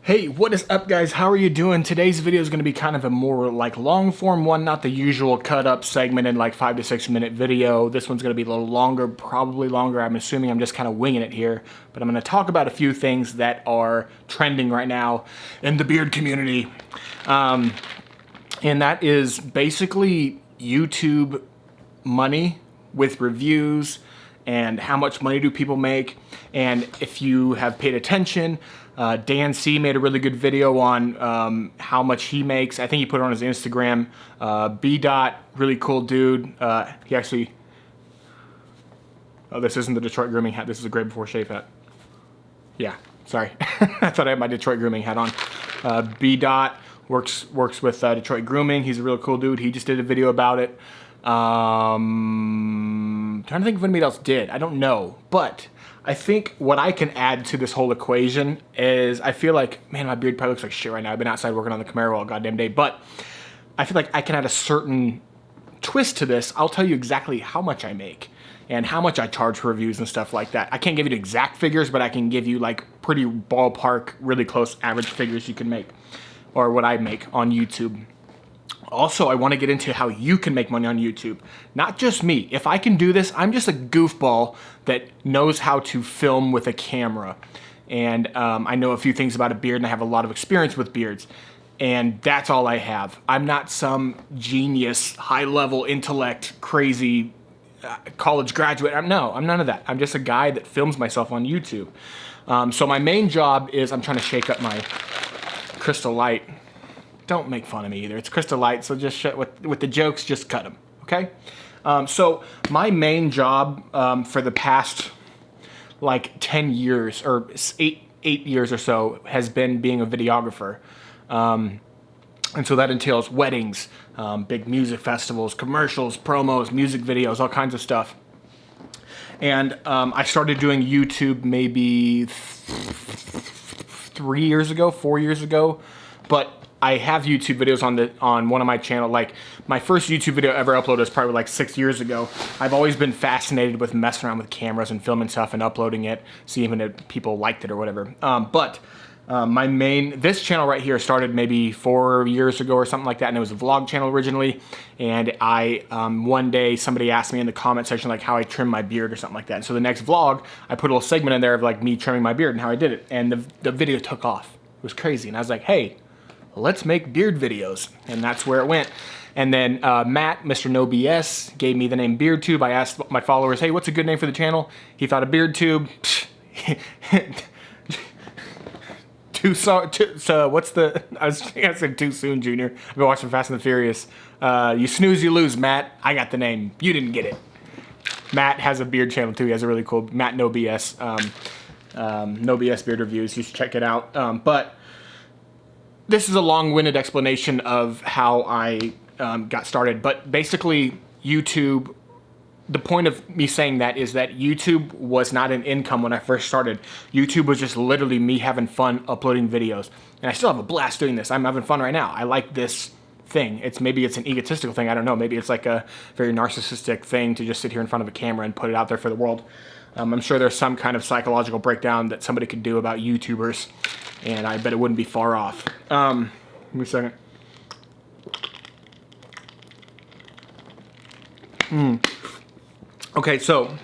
Hey, what is up guys? How are you doing? Today's video is going to be kind of a more like long form one, not the usual cut up segment in like 5 to 6 minute video. This one's going to be a little longer, probably longer. I'm assuming I'm just kind of winging it here, but I'm going to talk about a few things that are trending right now in the beard community. And that is basically YouTube money with reviews and how much money do people make. And if you have paid attention, Dan C made a really good video on how much he makes. I think he put it on his Instagram. B Dot, really cool dude. He actually, oh, this isn't the Detroit grooming hat. This is a Great Before Shave hat. Yeah, sorry. I thought I had my Detroit grooming hat on. B Dot works with Detroit Grooming. He's a real cool dude. He just did a video about it. Trying to think if anybody else did. I don't know, but I think what I can add to this whole equation is I feel like, man, my beard probably looks like shit right now. I've been outside working on the Camaro all goddamn day, but I feel like I can add a certain twist to this. I'll tell you exactly how much I make and how much I charge for reviews and stuff like that. I can't give you the exact figures, but I can give you like pretty ballpark, really close average figures you can make, or what I make on YouTube. Also, I want to get into how you can make money on YouTube. Not just me. If I can do this, I'm just a goofball that knows how to film with a camera. And I know a few things about a beard, and I have a lot of experience with beards. And that's all I have. I'm not some genius, high-level intellect, crazy college graduate. No, I'm none of that. I'm just a guy that films myself on YouTube. So my main job is, I'm trying to shake up my Crystal Light. Don't make fun of me either. It's Crystal Light, so just shut with the jokes, just cut them, okay? So my main job for the past like 10 years or eight years or so has been being a videographer. And so that entails weddings, big music festivals, commercials, promos, music videos, all kinds of stuff. And I started doing YouTube maybe 3 years ago, 4 years ago, but I have YouTube videos on one of my channel. Like my first YouTube video ever uploaded was probably like 6 years ago. I've always been fascinated with messing around with cameras and filming stuff and uploading it, seeing if people liked it or whatever. This channel right here started maybe 4 years ago or something like that, and it was a vlog channel originally. And one day somebody asked me in the comment section like how I trim my beard or something like that. And so the next vlog, I put a little segment in there of like me trimming my beard and how I did it. And the video took off. It was crazy. And I was like, hey, let's make beard videos, and that's where it went. And then Matt, Mr. No BS, gave me the name BeardTube. I asked my followers, hey, what's a good name for the channel? He thought of BeardTube. What's the, I was gonna say too soon, Junior. I've been watching Fast and the Furious. You snooze, you lose, Matt. I got the name. You didn't get it. Matt has a beard channel too. He has a really cool, Matt No BS. No BS beard reviews. You should check it out. But this is a long-winded explanation of how I got started, but basically YouTube, the point of me saying that is that YouTube was not an income when I first started. YouTube was just literally me having fun uploading videos, and I still have a blast doing this. I'm having fun right now. I like this thing. Maybe it's an egotistical thing, I don't know. Maybe it's like a very narcissistic thing to just sit here in front of a camera and put it out there for the world. I'm sure there's some kind of psychological breakdown that somebody could do about YouTubers, and I bet it wouldn't be far off. Give me a second. Okay, so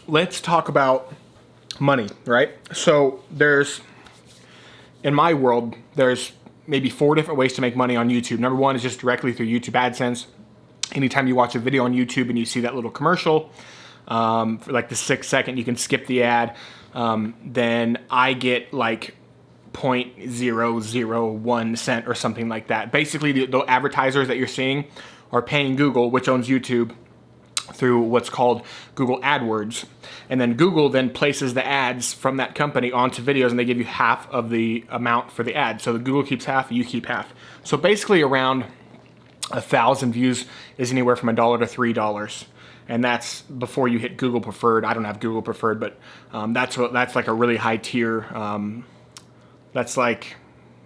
let's talk about money, right? So in my world, there's maybe 4 different ways to make money on YouTube. Number one is just directly through YouTube AdSense. Anytime you watch a video on YouTube and you see that little commercial, for like the 6 second, you can skip the ad. Then I get like 0.001 cent or something like that. Basically, the advertisers that you're seeing are paying Google, which owns YouTube, through what's called Google AdWords. And then Google then places the ads from that company onto videos, and they give you half of the amount for the ad. So the Google keeps half, you keep half. So basically around 1,000 views is anywhere from $1 to $3. And that's before you hit Google Preferred. I don't have Google Preferred, but that's like a really high tier. That's like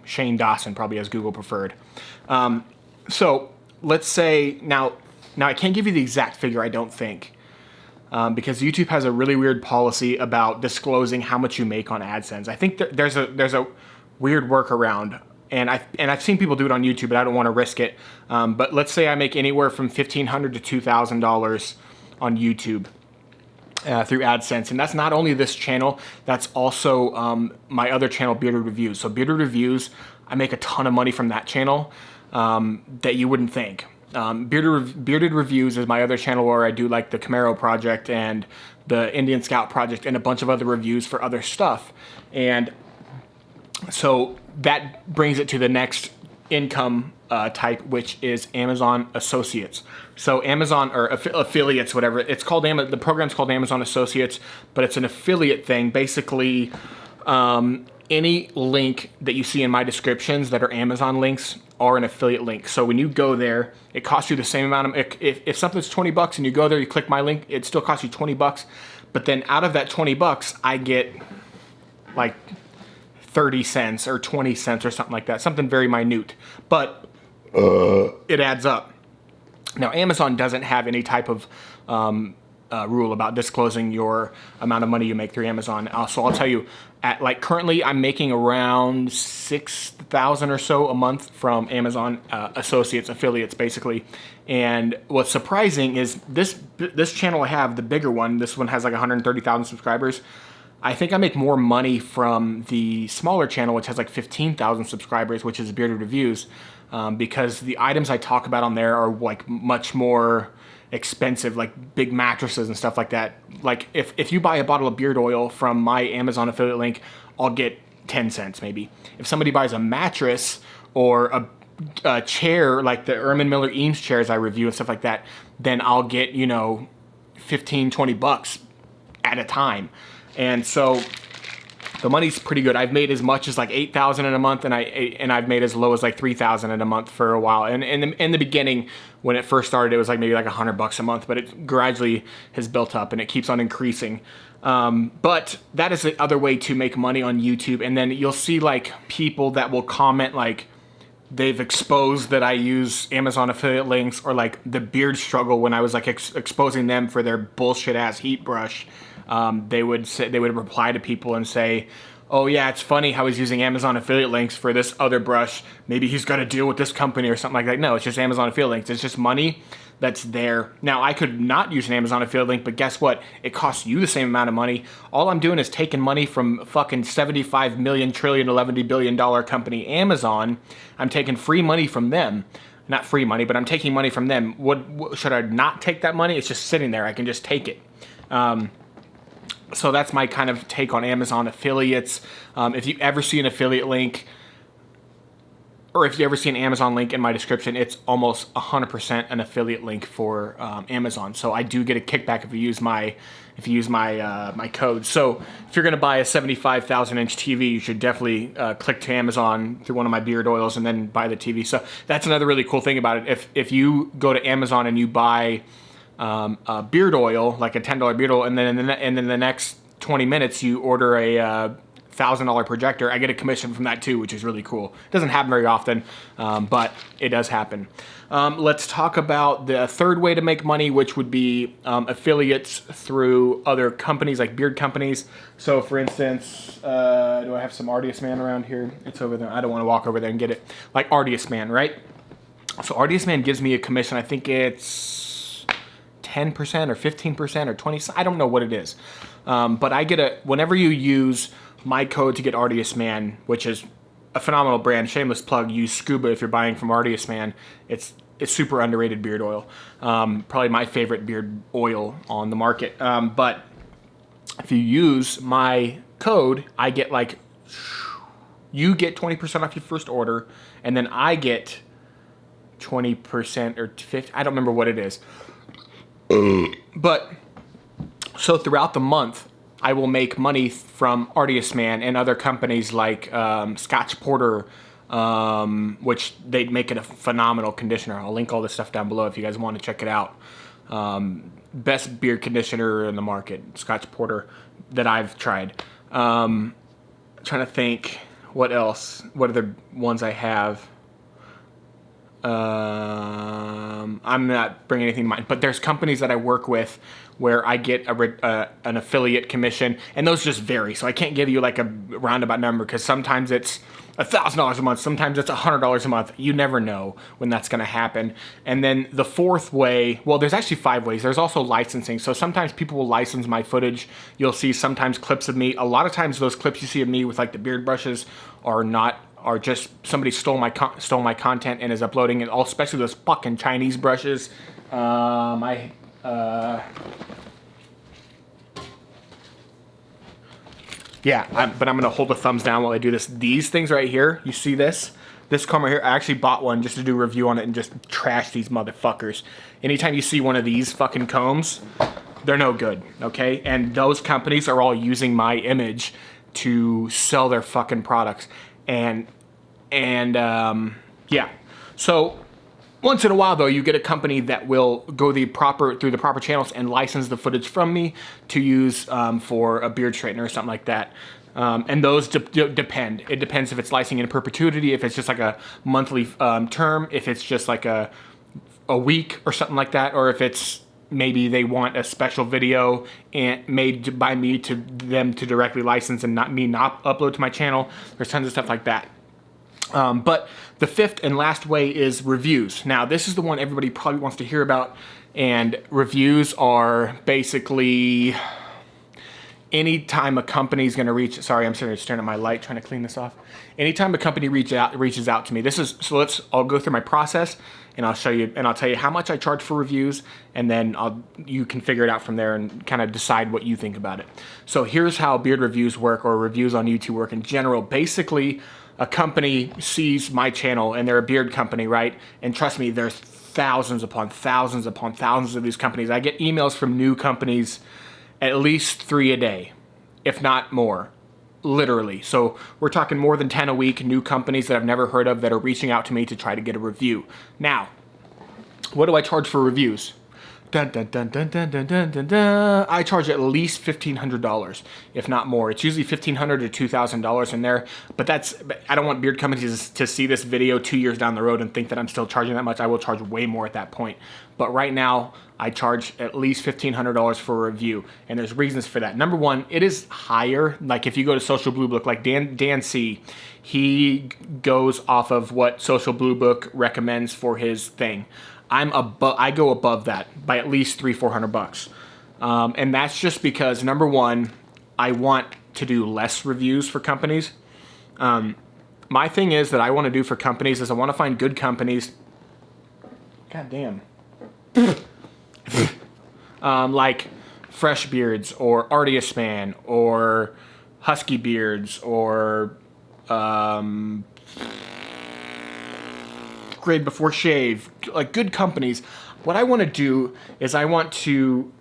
Shane Dawson probably has Google Preferred. So let's say now I can't give you the exact figure, I don't think, because YouTube has a really weird policy about disclosing how much you make on AdSense. I think there's a weird workaround. And I've seen people do it on YouTube, but I don't want to risk it. But let's say I make anywhere from $1,500 to $2,000 on YouTube through AdSense, and that's not only this channel. That's also my other channel, Bearded Reviews. So Bearded Reviews, I make a ton of money from that channel that you wouldn't think. Bearded Reviews is my other channel where I do like the Camaro project and the Indian Scout project and a bunch of other reviews for other stuff. And so that brings it to the next income type, which is Amazon Associates. So Amazon, or affiliates, whatever it's called, the program's called Amazon Associates, but it's an affiliate thing. Basically, any link that you see in my descriptions that are Amazon links are an affiliate link. So when you go there, it costs you the same amount of, if something's $20 and you go there, you click my link, it still costs you $20. But then out of that $20, I get like 30 cents or 20 cents or something like that, something very minute, but it adds up. Now, Amazon doesn't have any type of rule about disclosing your amount of money you make through Amazon. So I'll tell you, currently I'm making around $6,000 or so a month from Amazon Associates, affiliates, basically. And what's surprising is this channel I have, the bigger one, this one has like 130,000 subscribers. I think I make more money from the smaller channel, which has like 15,000 subscribers, which is Bearded Reviews, because the items I talk about on there are like much more expensive, like big mattresses and stuff like that. Like if you buy a bottle of beard oil from my Amazon affiliate link, I'll get 10 cents maybe. If somebody buys a mattress or a chair, like the Ermin Miller Eames chairs I review and stuff like that, then I'll get, $15, $20 at a time. And so the money's pretty good. I've made as much as like $8,000 in a month, and I've made as low as like $3,000 in a month for a while. And in the beginning, when it first started, it was like maybe like $100 a month, but it gradually has built up and it keeps on increasing. But that is the other way to make money on YouTube. And then you'll see like people that will comment like they've exposed that I use Amazon affiliate links, or like the beard struggle when I was like exposing them for their bullshit ass heat brush. They would reply to people and say, oh yeah, it's funny how he's using Amazon affiliate links for this other brush. Maybe he's got to deal with this company or something like that. No, it's just Amazon affiliate links. It's just money that's there. Now, I could not use an Amazon affiliate link, but guess what? It costs you the same amount of money. All I'm doing is taking money from fucking 75 million trillion, $11 billion company Amazon. I'm taking free money from them. Not free money, but I'm taking money from them. What should I not take that money? It's just sitting there. I can just take it. So that's my kind of take on Amazon affiliates. If you ever see an affiliate link, or if you ever see an Amazon link in my description, it's almost 100% an affiliate link for Amazon. So I do get a kickback if you use my my code. So if you're going to buy a 75,000-inch TV, you should definitely click to Amazon through one of my beard oils and then buy the TV. So that's another really cool thing about it. If you go to Amazon and you buy a beard oil, like a $10 beard oil, and then in the next 20 minutes you order a $1,000 projector, I get a commission from that too, which is really cool. It doesn't happen very often, but it does happen. Let's talk about the third way to make money, which would be affiliates through other companies, like beard companies. So for instance, do I have some Artius Man around here? It's over there. I don't want to walk over there and get it. Like Artius Man, right? So Artius Man gives me a commission. I think it's 10% or 15% or 20%. I don't know what it is. But I get whenever you use my code to get Artius Man, which is a phenomenal brand, shameless plug, use Scuba if you're buying from Artius Man. It's super underrated beard oil. Probably my favorite beard oil on the market. But if you use my code, I get you get 20% off your first order, and then I get 20% or 50%. I don't remember what it is. But so throughout the month, I will make money from Artius Man and other companies like Scotch Porter, which they make it a phenomenal conditioner. I'll link all this stuff down below if you guys want to check it out. Best beard conditioner in the market, Scotch Porter, that I've tried. Trying to think what else. What other ones I have? I'm not bringing anything to mind, but there's companies that I work with where I get an affiliate commission, and those just vary. So I can't give you like a roundabout number because sometimes it's $1,000 a month, sometimes it's $100 a month. You never know when that's going to happen. And then the fourth way, well, there's actually 5 ways. There's also licensing. So sometimes people will license my footage. You'll see sometimes clips of me. A lot of times those clips you see of me with like the beard brushes are just somebody stole my content and is uploading it. All, especially those fucking Chinese brushes. Yeah, but I'm gonna hold the thumbs down while I do this. These things right here, you see this? This comb right here, I actually bought one just to do a review on it and just trash these motherfuckers. Anytime you see one of these fucking combs, they're no good, okay? And those companies are all using my image to sell their fucking products. And yeah. So once in a while, though, you get a company that will go through the proper channels and license the footage from me to use for a beard straightener or something like that. And those depend. It depends if it's licensing in perpetuity, if it's just like a monthly term, if it's just like a week or something like that, or if it's maybe they want a special video and made by me to them to directly license and not upload to my channel. There's tons of stuff like that. But the fifth and last way is reviews. Now, this is the one everybody probably wants to hear about, and reviews are basically anytime a company's going to reach. Sorry, I'm sitting here staring at my light trying to clean this off. Anytime a company reaches out to me, I'll go through my process and I'll show you and I'll tell you how much I charge for reviews, and then you can figure it out from there and kind of decide what you think about it. So here's how beard reviews work, or reviews on YouTube work in general. Basically, a company sees my channel and they're a beard company, right? And trust me, there's thousands upon thousands upon thousands of these companies. I get emails from new companies at least 3 a day, if not more, literally. So we're talking more than 10 a week, new companies that I've never heard of that are reaching out to me to try to get a review. Now, what do I charge for reviews? Dun, dun, dun, dun, dun, dun, dun, dun, dun. I charge at least $1,500, if not more. It's usually $1,500 to $2,000 in there, but I don't want beard companies to see this video 2 years down the road and think that I'm still charging that much. I will charge way more at that point. But right now, I charge at least $1,500 for a review, and there's reasons for that. Number one, it is higher. Like if you go to Social Blue Book, like Dan C, he goes off of what Social Blue Book recommends for his thing. I go above that by at least $300-400, and that's just because number one, I want to do less reviews for companies. My thing is that I want to do for companies is I want to find good companies. God damn. Like Fresh Beards or Artius Man or Husky Beards or Grade Before Shave, like good companies. What I want to do is I want to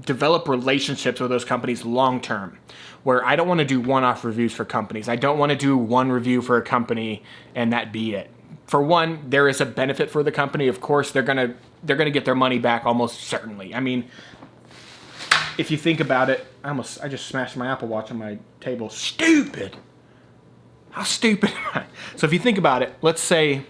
develop relationships with those companies long term, where I don't want to do one-off reviews for companies. I don't want to do one review for a company and that be it. For one, there is a benefit for the company. Of course, they're gonna get their money back almost certainly. I mean, if you think about it, I just smashed my Apple Watch on my table. Stupid. How stupid am I? So if you think about it, let's say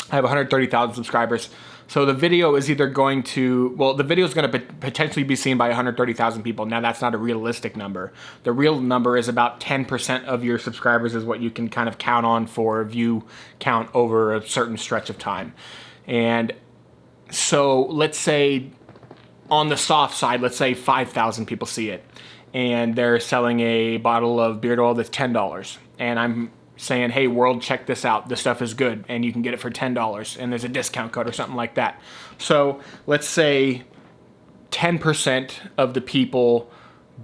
I have 130,000 subscribers. So the video is either going to, the video is going to potentially be seen by 130,000 people. Now that's not a realistic number. The real number is about 10% of your subscribers is what you can kind of count on for view count over a certain stretch of time. And so let's say on the soft side, let's say 5,000 people see it and they're selling a bottle of beard oil that's $10. And I'm saying, hey, world, check this out. This stuff is good, and you can get it for $10, and there's a discount code or something like that. So let's say 10% of the people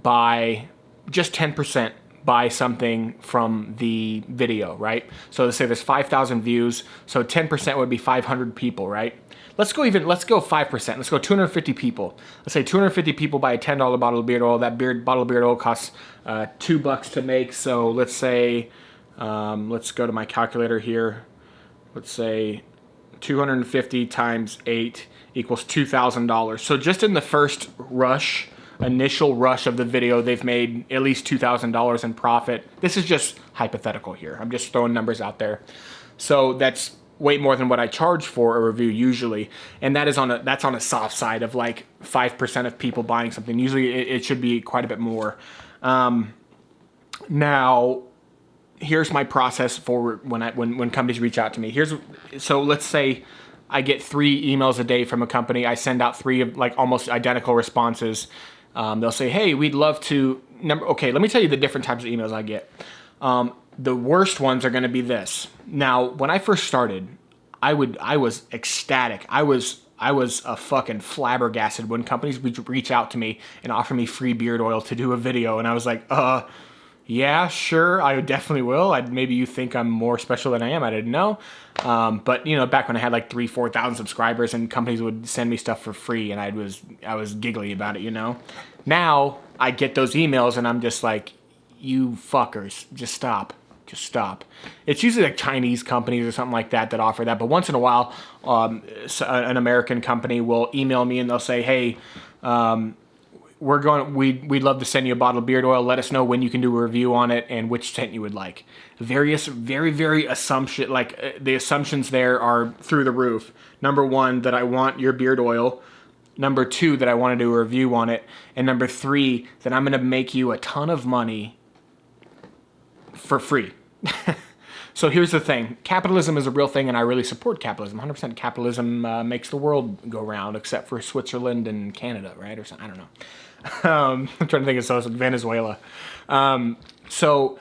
buy, just 10% buy something from the video, right? So let's say there's 5,000 views, so 10% would be 500 people, right? Let's go 5%. Let's go 250 people. Let's say 250 people buy a $10 bottle of beard oil. That bottle of beard oil costs $2 to make, so let's say, let's go to my calculator here. Let's say 250 times 8 equals $2,000. So just in the first initial rush of the video, they've made at least $2,000 in profit. This is just hypothetical here. I'm just throwing numbers out there. So that's way more than what I charge for a review usually, and that's on a soft side of like 5% of people buying something. Usually it should be quite a bit more. Now, here's my process for when companies reach out to me. So let's say I get 3 emails a day from a company. I send out 3 of like almost identical responses. They'll say, "Hey, we'd love to." Okay, let me tell you the different types of emails I get. The worst ones are going to be this. Now, when I first started, I was ecstatic. I was a fucking flabbergasted when companies would reach out to me and offer me free beard oil to do a video, and I was like, yeah, sure, I definitely will. Maybe you think I'm more special than I am. I didn't know. But back when I had like 4,000 subscribers and companies would send me stuff for free, and I was giggly about it. Now I get those emails and I'm just like, you fuckers, just stop. Just stop. It's usually like Chinese companies or something like that offer that. But once in a while, an American company will email me and they'll say, "Hey, we'd love to send you a bottle of beard oil. Let us know when you can do a review on it and which scent you would like." Various, very, very assumption, the assumptions there are through the roof. Number 1, that I want your beard oil. Number 2, that I want to do a review on it. And number 3, that I'm going to make you a ton of money for free. So here's the thing. Capitalism is a real thing, and I really support capitalism. 100% capitalism makes the world go round, except for Switzerland and Canada, right? Or something. I don't know. I'm trying to think of Venezuela. So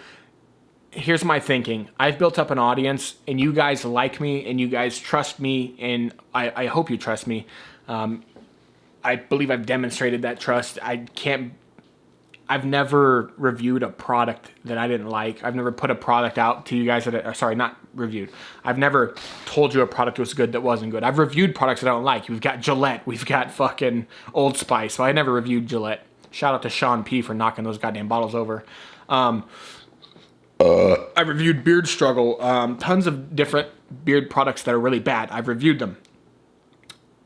here's my thinking. I've built up an audience, and you guys like me, and you guys trust me, and I hope you trust me. I believe I've demonstrated that trust. I've never reviewed a product that I didn't like. I've never put a product out to you guys not reviewed. I've never told you a product was good that wasn't good. I've reviewed products that I don't like. We've got Gillette. We've got fucking Old Spice. So I never reviewed Gillette. Shout out to Sean P for knocking those goddamn bottles over. I reviewed Beard Struggle. Tons of different beard products that are really bad. I've reviewed them.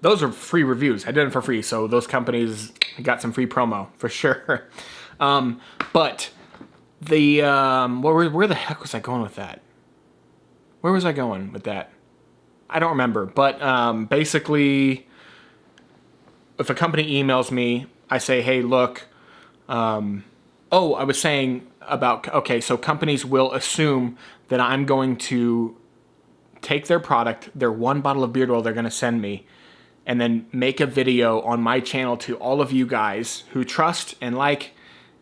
Those are free reviews. I did them for free. So those companies got some free promo for sure. But the where the heck was I going with that? Where was I going with that? I don't remember. But basically, if a company emails me, I say, "Hey, look." I was saying about so companies will assume that I'm going to take their product, their 1 bottle of beard oil they're going to send me, and then make a video on my channel to all of you guys who trust and like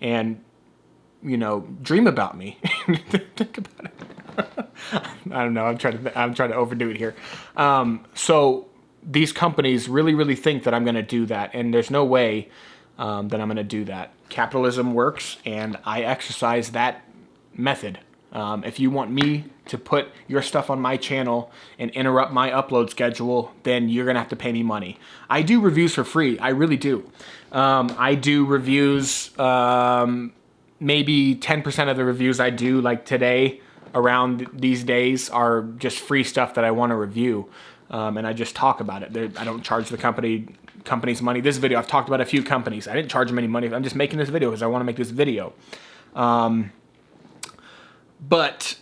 and dream about me. Think about it. I don't know. I'm trying to overdo it here. So these companies really, really think that I'm going to do that, and there's no way that I'm going to do that. Capitalism works, and I exercise that method. If you want me to put your stuff on my channel and interrupt my upload schedule, then you're going to have to pay me money. I do reviews for free. I really do. I do reviews, maybe 10% of the reviews I do, like today, around these days, are just free stuff that I want to review. And I just talk about it. I don't charge the companies money. This video, I've talked about a few companies. I didn't charge them any money. I'm just making this video because I want to make this video. But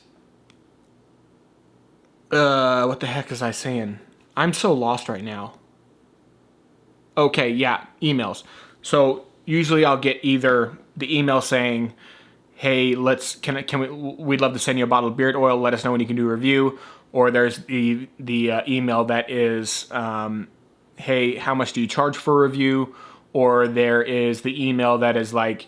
what the heck was I saying? I'm so lost right now. Okay, yeah, emails. So usually I'll get either the email saying, "Hey, we'd love to send you a bottle of beard oil. Let us know when you can do a review." Or there's the email that is, "Hey, how much do you charge for a review?" Or there is the email that is like,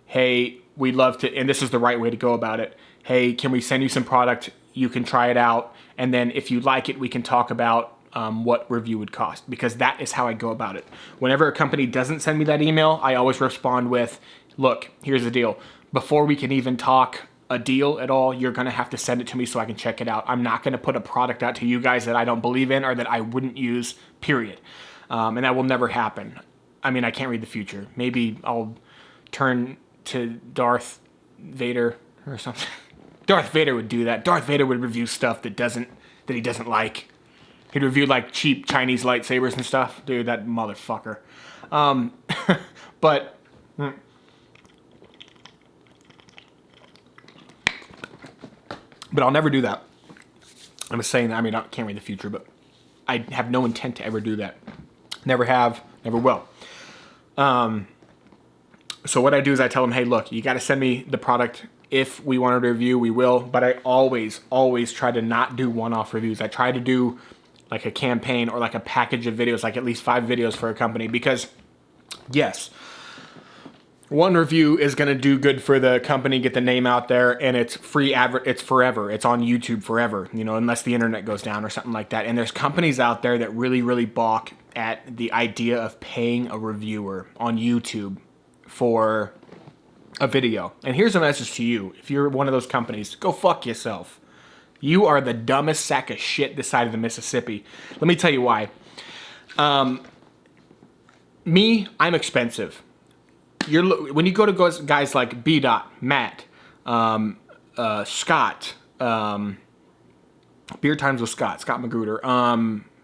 "Hey, we'd love to," and this is the right way to go about it. "Hey, can we send you some product? You can try it out. And then if you like it, we can talk about what review would cost." Because that is how I go about it. Whenever a company doesn't send me that email, I always respond with, "Look, here's the deal. Before we can even talk a deal at all, you're going to have to send it to me so I can check it out. I'm not going to put a product out to you guys that I don't believe in or that I wouldn't use, period." And that will never happen. I mean, I can't read the future. Maybe I'll turn to Darth Vader or something. Darth Vader would do that. Darth Vader would review stuff that he doesn't like. He'd review like cheap Chinese lightsabers and stuff. Dude, that motherfucker. But I'll never do that. I'm saying that, I mean, I can't read the future, but I have no intent to ever do that. Never have, never will. So what I do is I tell them, hey, look, you got to send me the product. If we want to review, we will. But I always try to not do one-off reviews. I try to do like a campaign or like a package of videos, like at least 5 videos for a company. Because, yes, one review is going to do good for the company, get the name out there, and it's free it's forever. It's on YouTube forever, you know, unless the internet goes down or something like that. And there's companies out there that really balk at the idea of paying a reviewer on YouTube for a video. And here's a message to you. If you're one of those companies, go fuck yourself. You are the dumbest sack of shit this side of the Mississippi. Let me tell you why. I'm expensive. When you go to guys like B. Matt, Scott, Beer Times with Scott Magruder,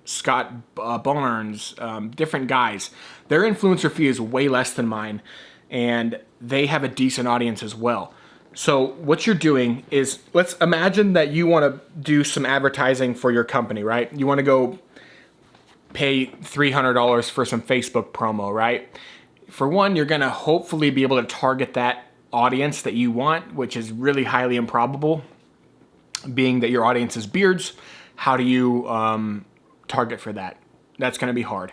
Scott Barnes, different guys, their influencer fee is way less than mine, and they have a decent audience as well. So what you're doing is, let's imagine that you want to do some advertising for your company, right? You want to go pay $300 for some Facebook promo, right? For one, you're going to hopefully be able to target that audience that you want, which is really highly improbable, being that your audience is beards. How do you target for that? That's going to be hard.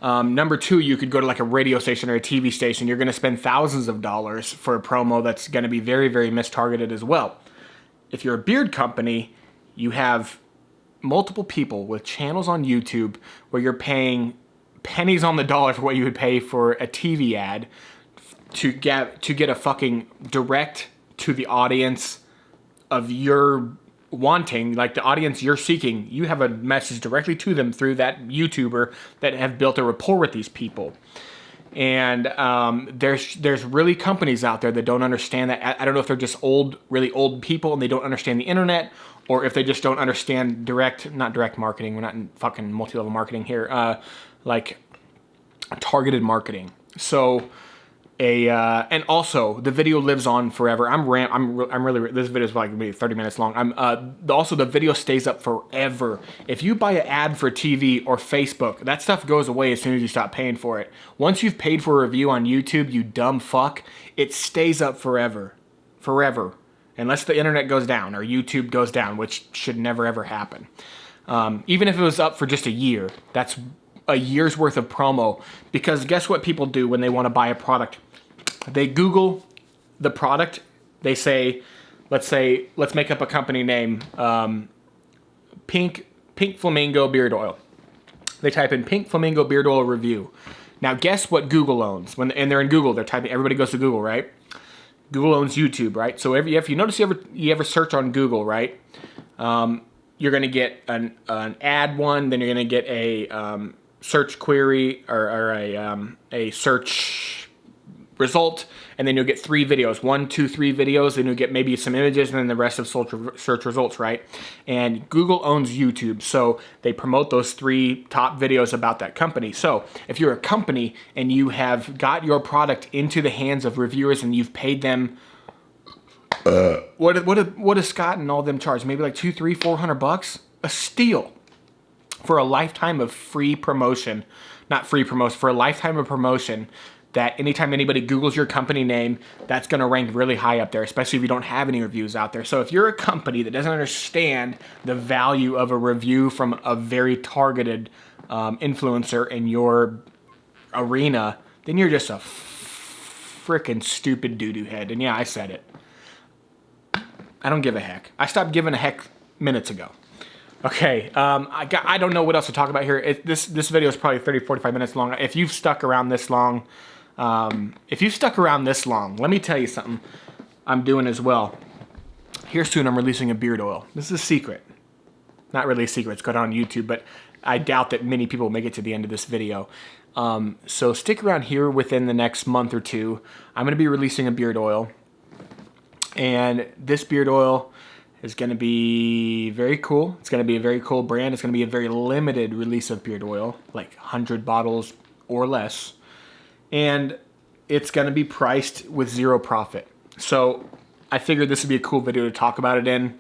Number 2, you could go to like a radio station or a TV station. You're going to spend thousands of dollars for a promo that's going to be very mistargeted as well. If you're a beard company, you have multiple people with channels on YouTube where you're paying pennies on the dollar for what you would pay for a TV ad to get a fucking direct to the audience of your wanting, like the audience you're seeking. You have a message directly to them through that YouTuber that have built a rapport with these people. And there's really companies out there that don't understand that. I don't know if they're just really old people and they don't understand the internet, or if they just don't understand not direct marketing. We're not in fucking multi-level marketing here. Like targeted marketing. So and also the video lives on forever. This video is like maybe 30 minutes long. Also the video stays up forever. If you buy an ad for TV or Facebook, that stuff goes away as soon as you stop paying for it. Once you've paid for a review on YouTube, you dumb fuck, it stays up forever. Unless the internet goes down or YouTube goes down, which should never ever happen. Even if it was up for just a year, that's a year's worth of promo. Because guess what people do when they want to buy a product? They Google the product. They say, let's make up a company name, Pink Flamingo Beard Oil. They type in Pink Flamingo Beard Oil review. Now guess what Google owns? And they're in Google, they're typing. Everybody goes to Google, right? Google owns YouTube, right? So if you notice you ever search on Google, right? You're gonna get an ad one, then you're gonna get a search query or a search result, and then you'll get 3 videos, 1, 2, 3 videos, then you'll get maybe some images, and then the rest of search results, right? And Google owns YouTube, so they promote those 3 top videos about that company. So if you're a company and you have got your product into the hands of reviewers and you've paid them, what does Scott and all them charge? Maybe like $200, $300, $400? A steal for a lifetime of free promotion. Not free promotion, for a lifetime of promotion, that anytime anybody Googles your company name, that's going to rank really high up there, especially if you don't have any reviews out there. So if you're a company that doesn't understand the value of a review from a very targeted influencer in your arena, then you're just a freaking stupid doo-doo head. And yeah, I said it. I don't give a heck. I stopped giving a heck minutes ago. Okay, I don't know what else to talk about here. This video is probably 30, 45 minutes long. If you've stuck around this long, let me tell you something I'm doing as well. Here soon I'm releasing a beard oil. This is a secret. Not really a secret, it's got on YouTube, but I doubt that many people will make it to the end of this video. So stick around here within the next month or 2. I'm going to be releasing a beard oil. And this beard oil is going to be very cool. It's going to be a very cool brand. It's going to be a very limited release of beard oil, like 100 bottles or less. And it's going to be priced with 0 profit. So I figured this would be a cool video to talk about it in.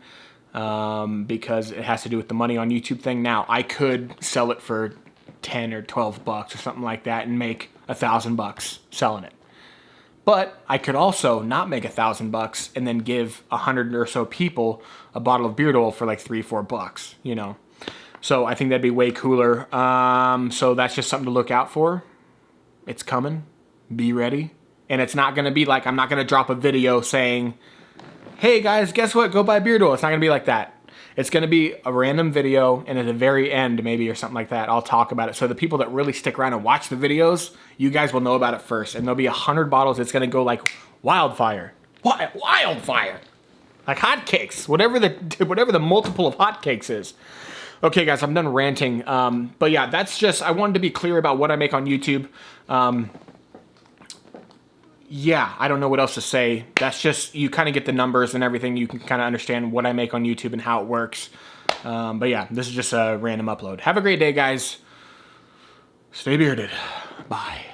because it has to do with the money on YouTube thing. Now, I could sell it for 10 or 12 bucks or something like that and make $1,000 selling it. But I could also not make $1,000 and then give 100 or so people a bottle of beard oil for like $3-4, you know. So I think that'd be way cooler. So that's just something to look out for. It's coming. Be ready. And it's not going to be like, I'm not going to drop a video saying, hey guys, guess what? Go buy beard oil. It's not going to be like that. It's going to be a random video, and at the very end, maybe, or something like that, I'll talk about it. So the people that really stick around and watch the videos, you guys will know about it first. And there'll be 100 bottles. It's going to go like wildfire. Wildfire. Like hotcakes. Whatever the multiple of hotcakes is. Okay, guys, I'm done ranting. But yeah, that's just, I wanted to be clear about what I make on YouTube. Yeah, I don't know what else to say. That's just, you kind of get the numbers and everything. You can kind of understand what I make on YouTube and how it works. But yeah, this is just a random upload. Have a great day, guys. Stay bearded. Bye.